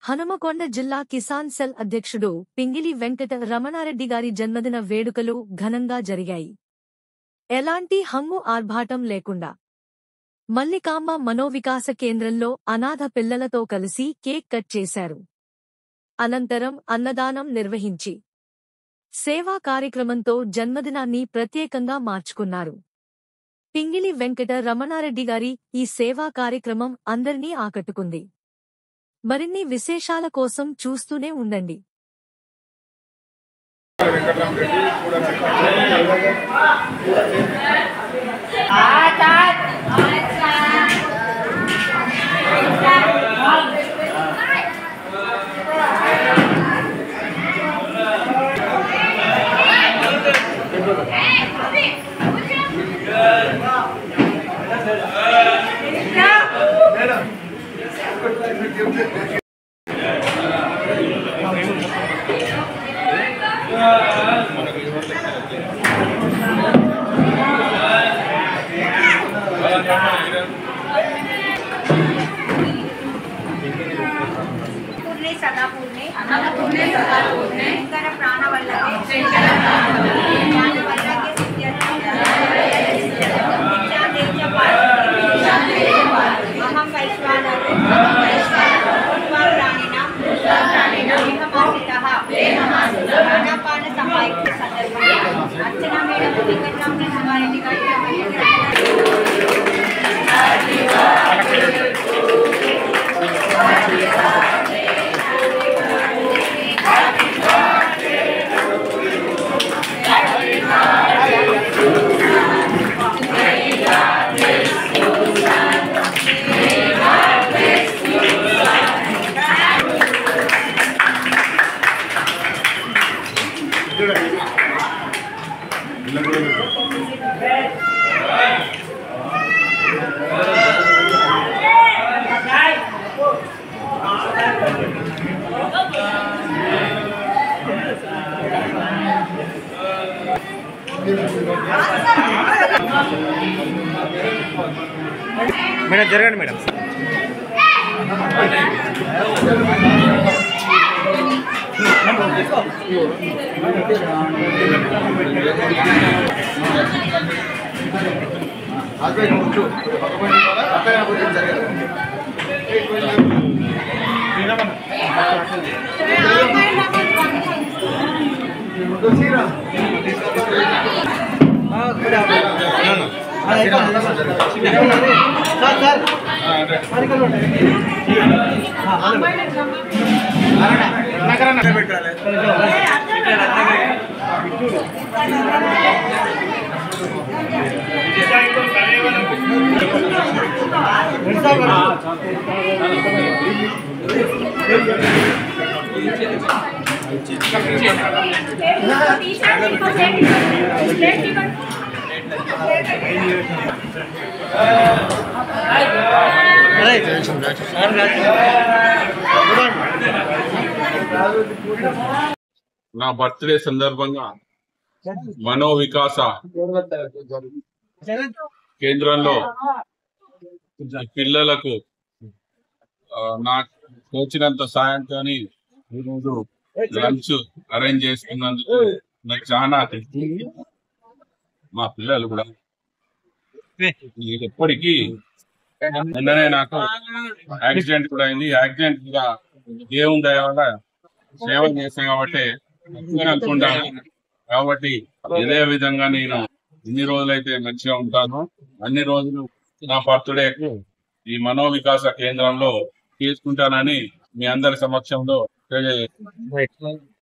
హనుమకొండ జిల్లా కిసాన్ సెల్ అధ్యక్షుడు పింగిలి వెంకట రమణారెడ్డి గారి జన్మదిన వేడుకలు ఘనంగా జరిగాయి. ఎలాంటి హంగు ఆర్భాటం లేకుండా మల్లికాంబ మనోవికాస కేంద్రంలో అనాథ పిల్లలతో కలిసి కేక్ కట్ చేశారు. అనంతరం అన్నదానం నిర్వహించి సేవా కార్యక్రమంతో జన్మదినాన్ని ప్రత్యేకంగా మార్చుకున్నారు. పింగిలి వెంకట రమణారెడ్డి గారి ఈ సేవా కార్యక్రమం అందరినీ ఆకట్టుకుంది. మరిన్ని విశేషాల కోసం చూస్తూనే ఉండండి. మేడం జరగండి మేడం. నా బర్త్డే సందర్భంగా మనోవికాస కేంద్రంలో పిల్లలకు నాకు తోచినంత సాయంతో ఈరోజు లంచ్ అరేంజ్ చేసుకున్నందుకు నాకు చాలా మా పిల్లలు కూడా ఎప్పటికీ నిన్ననే నాకు యాక్సిడెంట్ కూడా అయింది. యాక్సిడెంట్ గా దేవుని వల్ల సేవ చేస్తాను కాబట్టి అనుకుంటాను. కాబట్టి ఇదే విధంగా నేను ఎన్ని రోజులైతే మంచిగా ఉంటానో అన్ని రోజులు నా బర్త్డేకు ఈ మనోవికాస కేంద్రంలో తీసుకుంటానని మీ అందరి సమక్షంలో తెలియజేస్తాను.